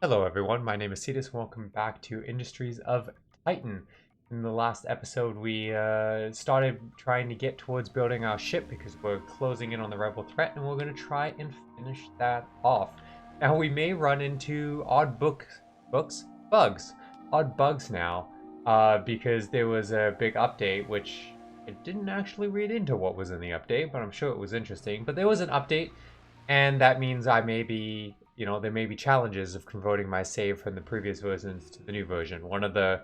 Hello everyone, my name is Cetus. Welcome back to Industries of Titan. In the last episode, we started trying to get towards building our ship because we're closing in on the rebel threat, and we're going to try and finish that off. Now, we may run into odd bugs now, because there was a big update, which I didn't actually read into what was in the update, but I'm sure it was interesting. But there was an update, and that means I may be, there may be challenges of converting my save from the previous versions to the new version. One of the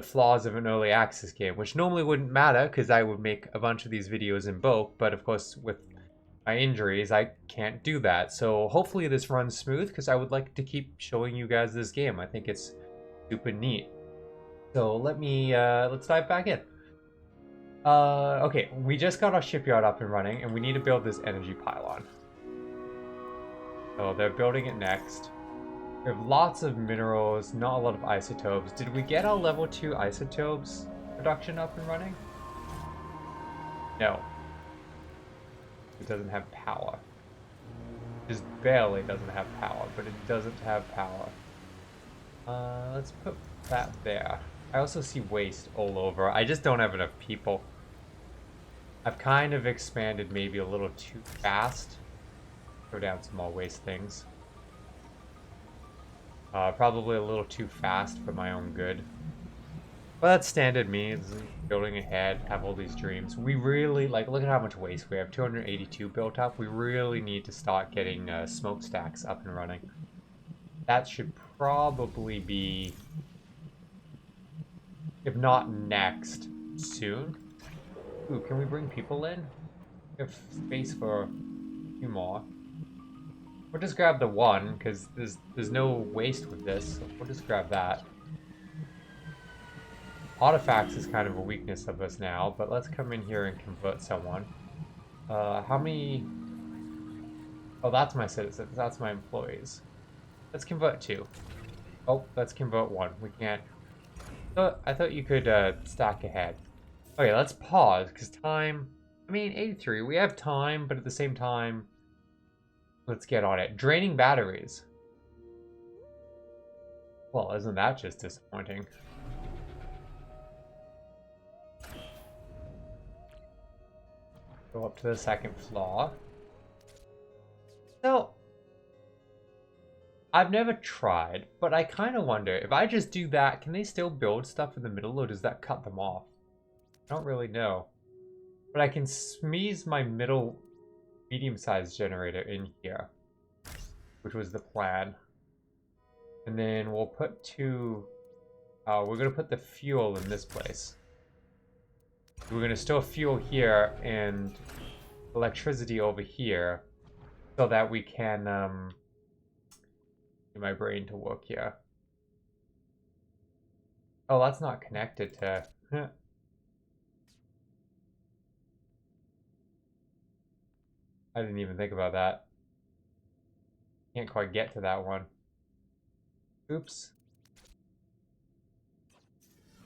flaws of an early access game, which normally wouldn't matter because I would make a bunch of these videos in bulk, but of course with my injuries, I can't do that. So hopefully this runs smooth because I would like to keep showing you guys this game. I think it's super neat. So let's dive back in. Okay, we just got our shipyard up and running, and we need to build this energy pylon. So they're building it next. We have lots of minerals, not a lot of isotopes. Did we get our level 2 isotopes production up and running? No. It doesn't have power. Just barely doesn't have power, but it doesn't have power. Let's put that there. I also see waste all over. I just don't have enough people. I've kind of expanded maybe a little too fast. Throw down some more waste things. Probably a little too fast for my own good. But that's standard me. It's building ahead, have all these dreams. We really, look at how much waste we have. 282 built up. We really need to start getting smokestacks up and running. That should probably be, if not next, soon. Ooh, can we bring people in? We have space for a few more. We'll just grab the one, because there's no waste with this, so we'll just grab that. Artifacts is kind of a weakness of us now, but let's come in here and convert someone. How many... Oh, that's my citizens, that's my employees. Let's convert 2. Oh, let's convert 1. We can't... I thought you could stack ahead. Okay, let's pause, because time... I mean, 83, we have time, but at the same time... Let's get on it. Draining batteries. Well, isn't that just disappointing? Go up to the second floor. So, I've never tried, but I kind of wonder, if I just do that, can they still build stuff in the middle, or does that cut them off? I don't really know. But I can squeeze my medium-sized generator in here, which was the plan. And then we'll put 2... we're going to put the fuel in this place. We're going to store fuel here and electricity over here so that we can get my brain to work here. Oh, that's not connected to... I didn't even think about that. Can't quite get to that one. Oops.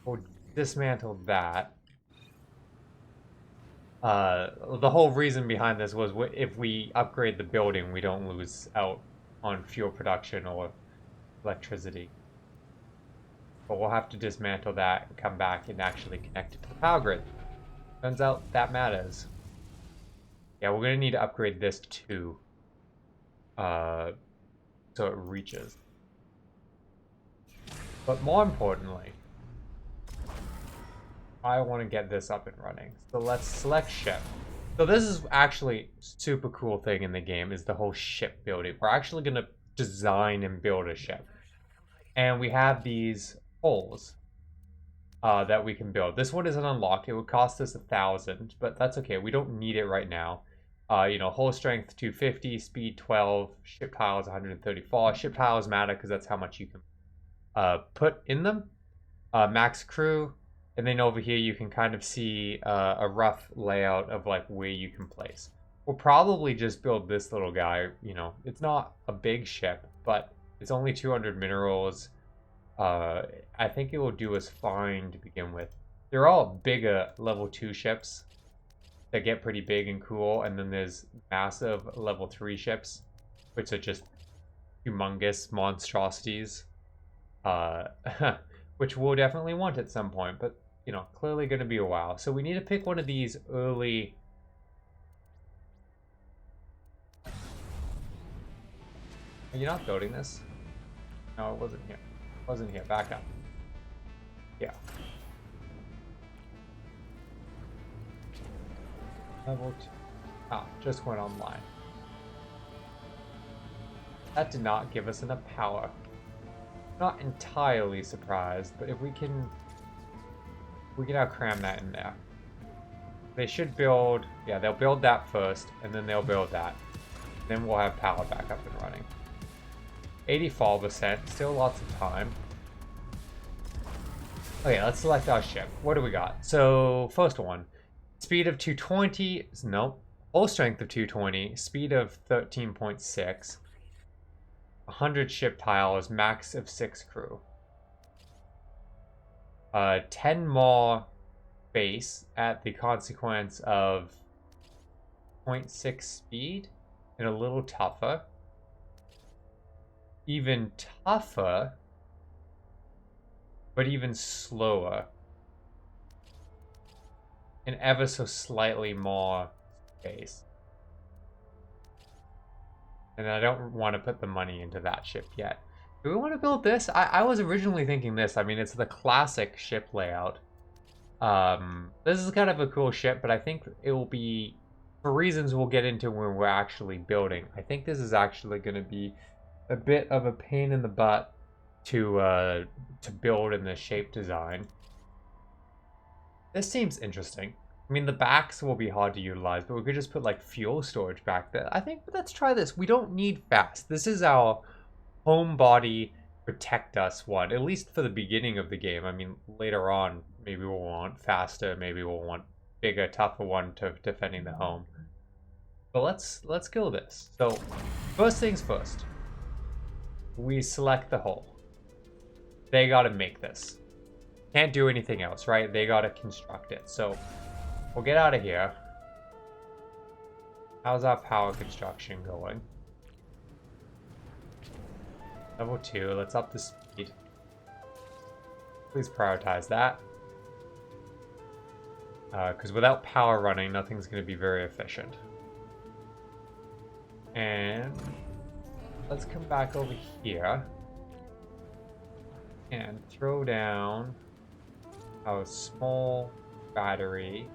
We'll dismantle that. The whole reason behind this was if we upgrade the building, we don't lose out on fuel production or electricity. But we'll have to dismantle that and come back and actually connect it to the power grid. Turns out that matters. Yeah, we're gonna need to upgrade this too. So it reaches. But more importantly, I want to get this up and running. So let's select ship. So this is actually super cool thing in the game, is the whole ship building. We're actually gonna design and build a ship. And we have these holes that we can build. This one isn't unlocked. It would cost us 1,000, but that's okay. We don't need it right now. Hull strength 250, speed 12, ship tiles 134. Ship tiles matter because that's how much you can put in them. Max crew, and then over here you can kind of see a rough layout of like where you can place. We'll probably just build this little guy. It's not a big ship, but it's only 200 minerals. I think it will do us fine to begin with. They're all bigger level 2 ships that get pretty big and cool, and then there's massive level 3 ships, which are just humongous monstrosities, uh, which we'll definitely want at some point, but, you know, clearly going to be a while. So we need to pick one of these early... Are you not building this? No, it wasn't here. It wasn't here. Back up. Yeah. Level 2. Ah, just went online. That did not give us enough power. Not entirely surprised, but if we can now cram that in there. They should build, yeah, they'll build that first, and then they'll build that. Then we'll have power back up and running. 84%, still lots of time. Okay, let's select our ship. What do we got? So, first one. Speed of 220, nope. Hull strength of 220, speed of 13.6. 100 ship tiles, max of 6 crew. 10 more base at the consequence of 0.6 speed and a little tougher. Even tougher, but even slower. And ever so slightly more space. And I don't want to put the money into that ship yet. Do we want to build this? I was originally thinking this. I mean, it's the classic ship layout. This is kind of a cool ship, but I think it will be, for reasons we'll get into when we're actually building, I think this is actually going to be a bit of a pain in the butt to build in the shape design. This seems interesting. I mean, the backs will be hard to utilize, but we could just put like fuel storage back there. I think let's try this. We don't need fast. This is our home body protect us one, at least for the beginning of the game. I mean, later on, maybe we'll want faster, maybe we'll want bigger, tougher one to defending the home. But let's kill this. So, first things first. We select the hull. They gotta make this. Can't do anything else, right? They gotta construct it. So, we'll get out of here. How's our power construction going? Level 2, let's up the speed. Please prioritize that. Because without power running, nothing's going to be very efficient. And let's come back over here and throw down our small battery.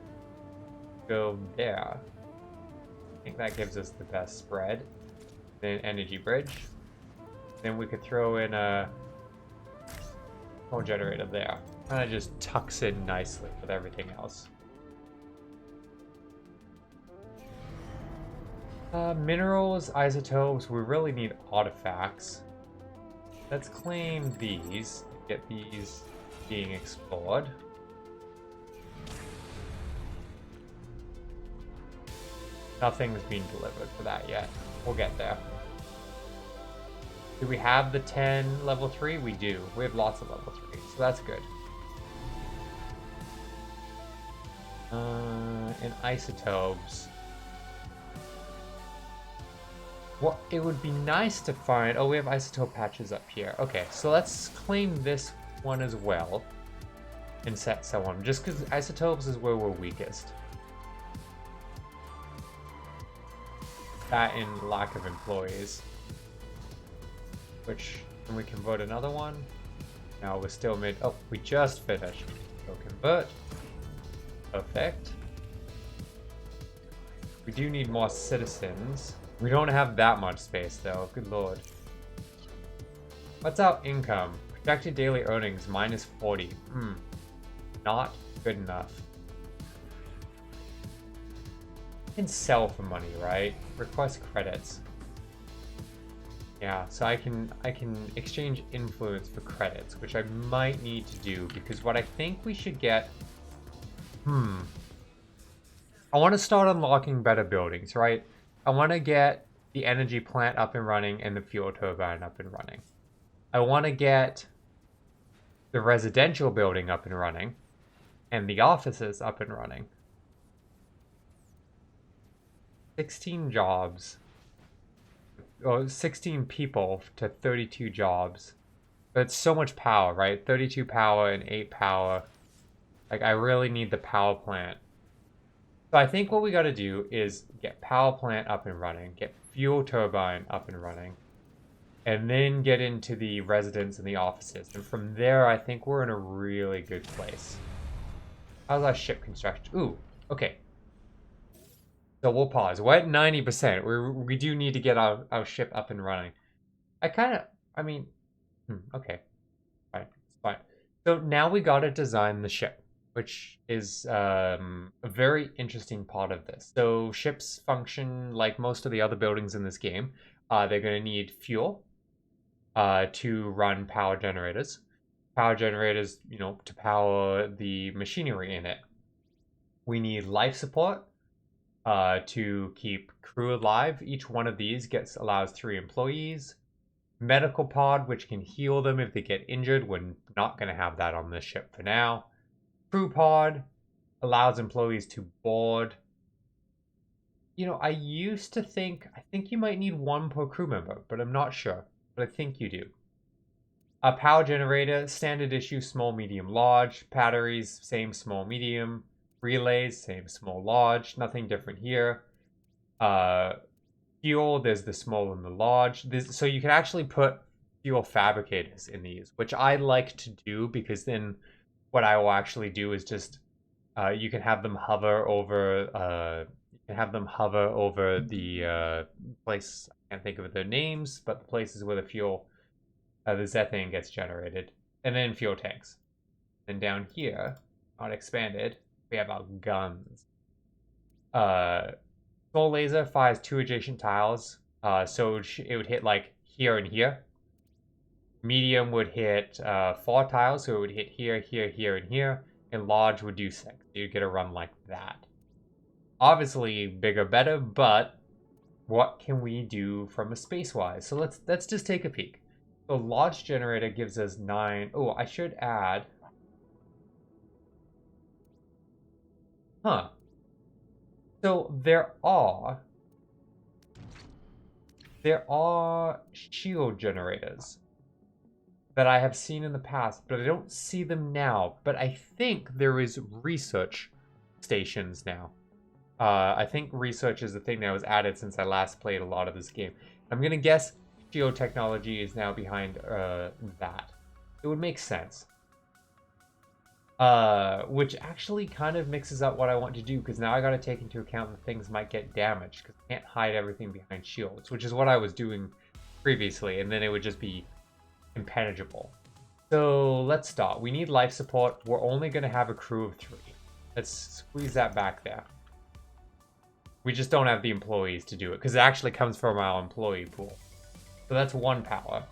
Go there. I think that gives us the best spread. Then energy bridge. Then we could throw in a coal generator there. Kind of just tucks in nicely with everything else. Minerals, isotopes, we really need artifacts. Let's claim these. Get these being explored. Nothing's been delivered for that yet. We'll get there. Do we have the 10 level 3? We do. We have lots of level 3, so that's good. And isotopes. Well, it would be nice to find... Oh, we have isotope patches up here. Okay, so let's claim this one as well. And set someone. Just because isotopes is where we're weakest. That and lack of employees. Which, can we convert another one? No, we're still mid. Oh, we just finished. So convert. Perfect. We do need more citizens. We don't have that much space though. Good lord. What's our income? Projected daily earnings minus 40. Not good enough. You can sell for money, right? Request credits. Yeah, so I can exchange influence for credits, which I might need to do because what I think we should get. I want to start unlocking better buildings, right? I want to get the energy plant up and running and the fuel turbine up and running. I want to get the residential building up and running and the offices up and running. 16 jobs. 16 people to 32 jobs. But it's so much power, right? 32 power and 8 power. Like, I really need the power plant. So I think what we got to do is get power plant up and running, get fuel turbine up and running, and then get into the residents and the offices. And from there, I think we're in a really good place. How's our ship construction? Ooh, okay. So we'll pause. We're at 90%. We do need to get our ship up and running. I mean, okay. Fine, it's fine. So now we got to design the ship, which is a very interesting part of this. So ships function like most of the other buildings in this game. They're going to need fuel to run power generators. Power generators, to power the machinery in it. We need life support to keep crew alive. Each one of these allows 3 employees. Medical pod, which can heal them if they get injured. We're not going to have that on this ship for now. Crew pod allows employees to board. I used to think, I think you might need 1 per crew member, but I'm not sure. But I think you do. A power generator, standard issue, small, medium, large. Batteries, same, small, medium. Relays, same, small, large. Nothing different here. Fuel, there's the small and the large. So you can actually put fuel fabricators in these, which I like to do, because then what I will actually do is just you can have them hover over the place. I can't think of their names, but the places where the fuel, the Zethane gets generated, and then fuel tanks. And down here, not expanded, we have our guns. Small laser fires 2 adjacent tiles, so it would hit like here and here. Medium would hit 4 tiles, so it would hit here, here, here, and here. And large would do 6. So you'd get a run like that. Obviously, bigger, better, but what can we do from a space-wise? So let's just take a peek. So large generator gives us 9. Oh, I should add. Huh. So there are shield generators that I have seen in the past, but I don't see them now. But I think there is research stations now. I think research is the thing that was added since I last played a lot of this game. I'm gonna guess Protum Technology is now behind that. It would make sense. Which actually kind of mixes up what I want to do, because now I gotta take into account that things might get damaged, because I can't hide everything behind shields, which is what I was doing previously, and then it would just be impenetrable. So let's start. We need life support. We're only gonna have a crew of 3. Let's squeeze that back there. We just don't have the employees to do it, because it actually comes from our employee pool. So that's 1 power.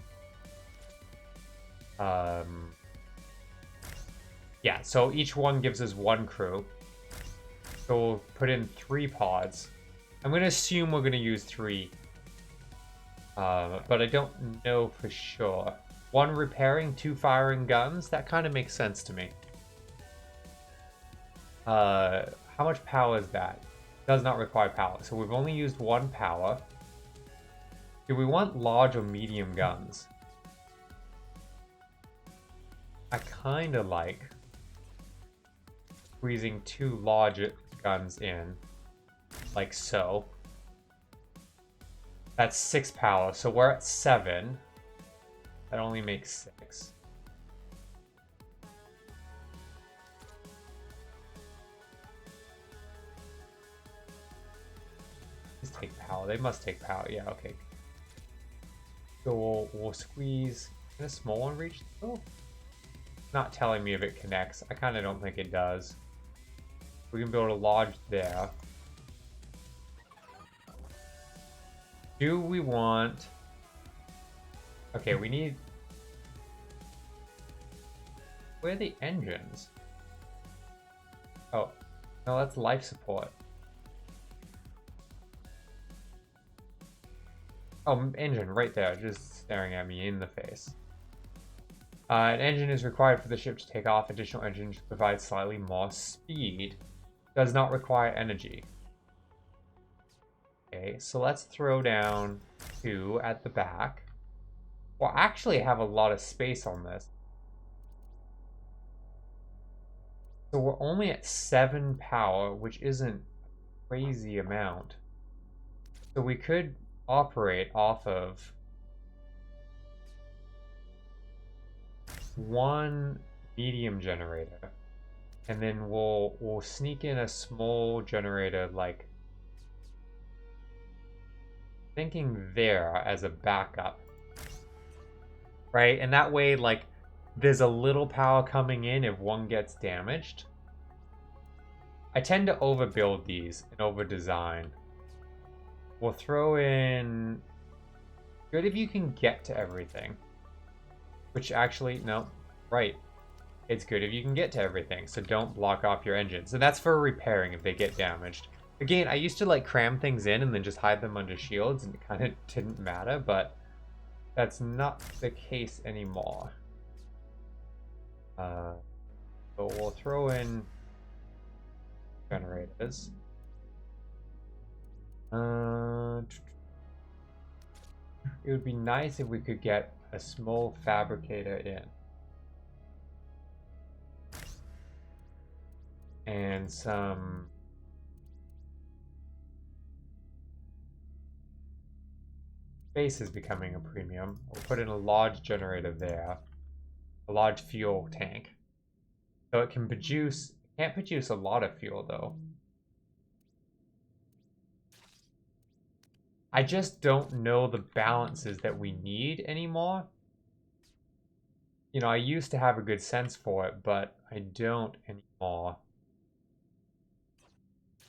Yeah, so each one gives us 1 crew. So we'll put in 3 pods. I'm going to assume we're going to use 3. But I don't know for sure. 1 repairing, 2 firing guns. That kind of makes sense to me. How much power is that? Does not require power. So we've only used 1 power. Do we want large or medium guns? I kind of like squeezing 2 large guns in, like so. That's 6 power, so we're at 7. That only makes 6. Just take power. They must take power. Yeah, okay. So we'll squeeze. Can a small one reach? Oh, not telling me if it connects. I kind of don't think it does. We can build a lodge there. Do we want... Okay, we need... Where are the engines? Oh, no, that's life support. Oh, engine, right there, just staring at me in the face. An engine is required for the ship to take off. Additional engines provide slightly more speed. Does not require energy. Okay, so let's throw down 2 at the back. We'll actually have a lot of space on this. So we're only at 7 power, which isn't a crazy amount. So we could operate off of 1 medium generator, and then we'll sneak in a small generator, like thinking there as a backup, right? And that way, like, there's a little power coming in if one gets damaged. I tend to overbuild these and over-design. We'll throw in... Good if you can get to everything. Which actually, no, right. It's good if you can get to everything, so don't block off your engines. And that's for repairing if they get damaged. Again, I used to like cram things in and then just hide them under shields, and it kind of didn't matter, but that's not the case anymore. So we'll throw in generators. It would be nice if we could get a small fabricator in. And some space is becoming a premium. We'll put in a large generator there, a large fuel tank. So it can produce, can't produce a lot of fuel though. I just don't know the balances that we need anymore. You know, I used to have a good sense for it, but I don't anymore.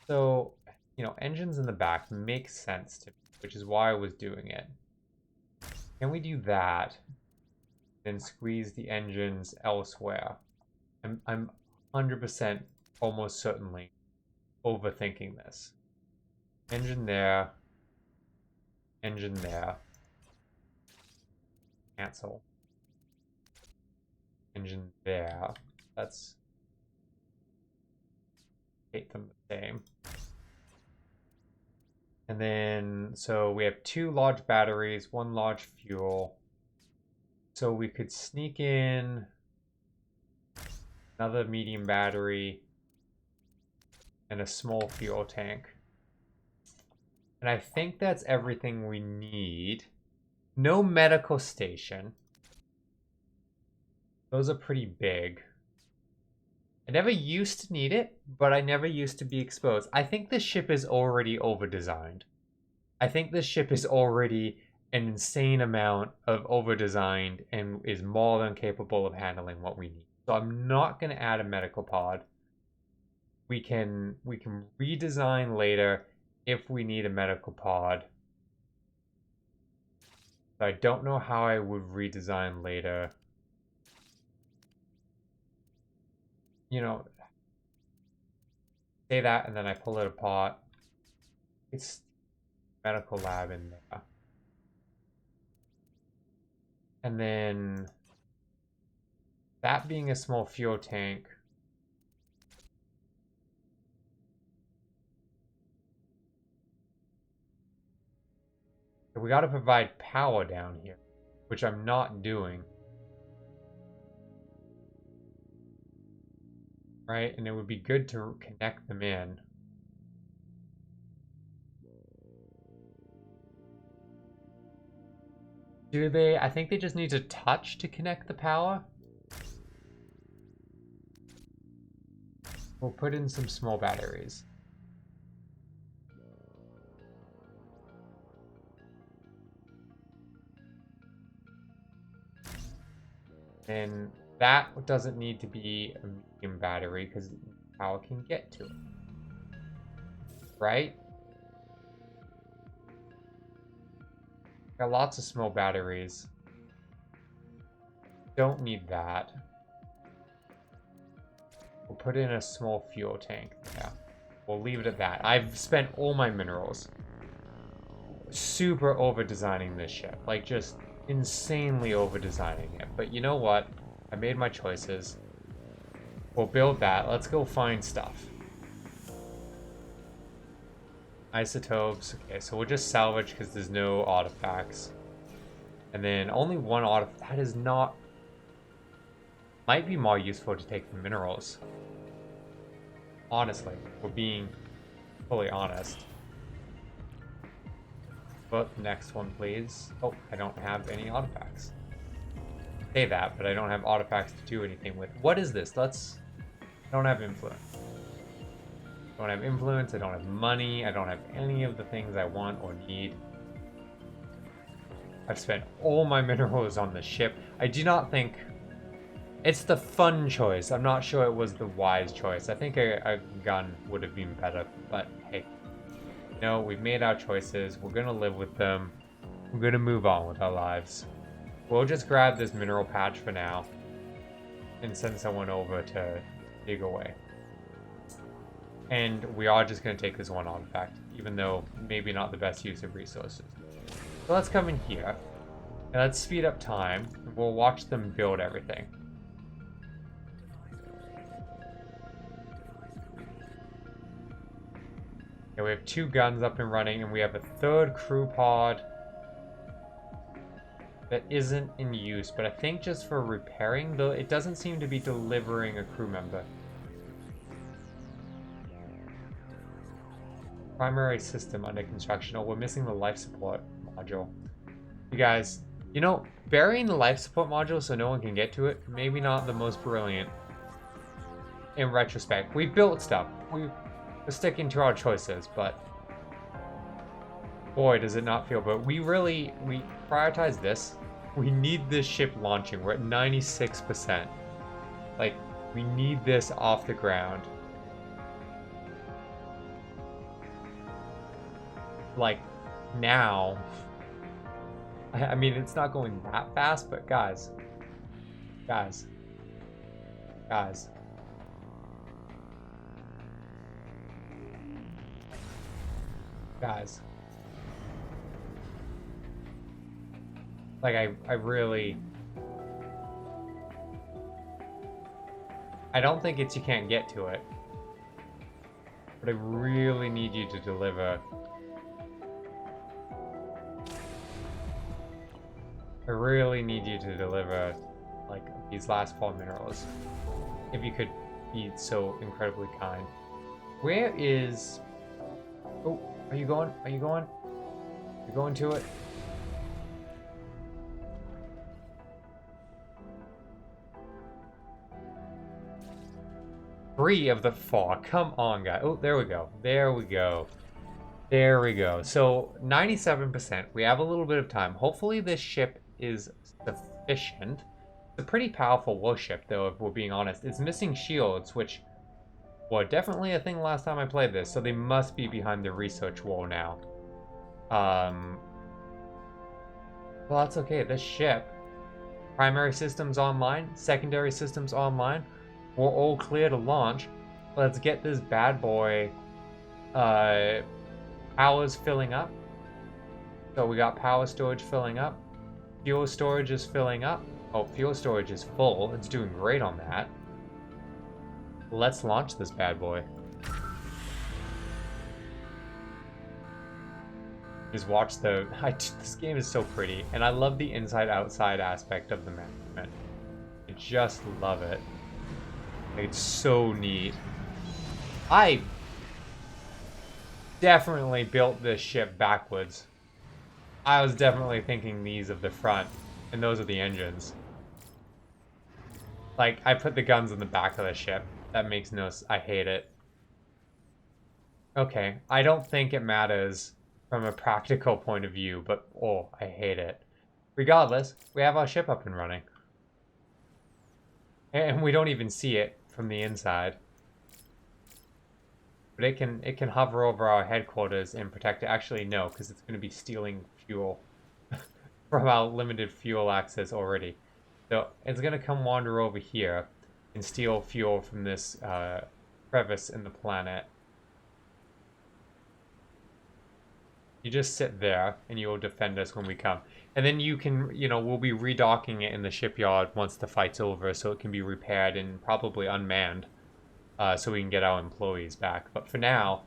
So, you know, engines in the back make sense to me, which is why I was doing it. Can we do that and squeeze the engines elsewhere? I'm 100% almost certainly overthinking this. Engine there. Engine there. Cancel. Engine there. Let's make them the same. And then, so we have 2 large batteries, 1 large fuel. So we could sneak in another medium battery and a small fuel tank. And I think that's everything we need. No medical station. Those are pretty big. I never used to need it, but I never used to be exposed. I think this ship is already over-designed. I think this ship is already an insane amount of over-designed and is more than capable of handling what we need. So I'm not going to add a medical pod. We can redesign later if we need a medical pod. So I don't know how I would redesign later. You know, say that and then I pull it apart. It's medical lab in there. And then that being a small fuel tank. We got to provide power down here, which I'm not doing. Right? And it would be good to connect them in. Do they? I think they just need to touch to connect the power. We'll put in some small batteries. And that doesn't need to be a medium battery because power can get to it. Right? Got lots of small batteries. Don't need that. We'll put in a small fuel tank. Yeah. We'll leave it at that. I've spent all my minerals super over-designing this ship. Like, just insanely over-designing it. But you know what? I made my choices. We'll build that. Let's go find stuff. Isotopes. Okay, so we'll just salvage because there's no artifacts. And then only one artifact. That is not... Might be more useful to take the minerals. Honestly, we're being fully honest. But next one, please. Oh, I don't have any artifacts. Say that, but I don't have artifacts to do anything with. What is this? Let's... I don't have influence. I don't have influence, I don't have money, I don't have any of the things I want or need. I've spent all my minerals on the ship. I do not think... It's the fun choice. I'm not sure it was the wise choice. I think a gun would have been better, but hey. No, we've made our choices. We're gonna live with them. We're gonna move on with our lives. We'll just grab this mineral patch for now and send someone over to dig away. And we are just going to take this one artifact, even though maybe not the best use of resources. So let's come in here, and let's speed up time, and we'll watch them build everything. Okay, we have 2 guns up and running, and we have a 3rd crew pod that isn't in use, but I think just for repairing, though it doesn't seem to be delivering a crew member. Primary system under construction. Oh, we're missing the life support module. You guys, you know, burying the life support module so no one can get to it, maybe not the most brilliant in retrospect. We built stuff. We're sticking to our choices, but boy, does it not feel. But we prioritize this. We need this ship launching. We're at 96%. Like, we need this off the ground. Like, now. I mean, it's not going that fast, but guys. Guys. Guys. Guys. Like, I really... I don't think it's you can't get to it. But I really need you to deliver... I really need you to deliver, like, these last 4 minerals. If you could be so incredibly kind. Where is... Oh, are you going? Are you going? You're going to it? Three of the 4. Come on, guys. Oh, there we go. There we go. There we go. So, 97%. We have a little bit of time. Hopefully this ship is sufficient. It's a pretty powerful warship, though, if we're being honest. It's missing shields, which were definitely a thing last time I played this, so they must be behind the research wall now. Well, that's okay. This ship, primary systems online, secondary systems online, we're all clear to launch. Let's get this bad boy powers filling up. So we got power storage filling up. Fuel storage is filling up. Oh, fuel storage is full. It's doing great on that. Let's launch this bad boy. Just watch the... this game is so pretty. And I love the inside-outside aspect of the map. I just love it. It's so neat. I definitely built this ship backwards. I was definitely thinking these of the front, and those are the engines. Like, I put the guns in the back of the ship. That makes no sense. I hate it. Okay, I don't think it matters from a practical point of view, but oh, I hate it. Regardless, we have our ship up and running. And we don't even see it from the inside. But it can hover over our headquarters and protect it. Actually, no, because it's going to be stealing fuel from our limited fuel access already. So it's going to come wander over here and steal fuel from this crevice in the planet. You just sit there and you will defend us when we come. And then you can, you know, we'll be redocking it in the shipyard once the fight's over so it can be repaired and probably unmanned. So we can get our employees back. But for now,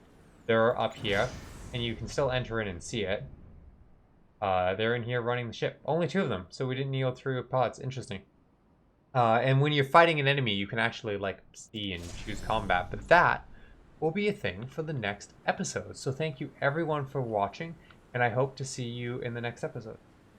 they're up here. and you can still enter in and see it. They're in here running the ship. Only 2 of them, so we didn't kneel through pods. Interesting. And when you're fighting an enemy, you can actually like see and choose combat, but that will be a thing for the next episode. So thank you everyone for watching, and I hope to see you in the next episode.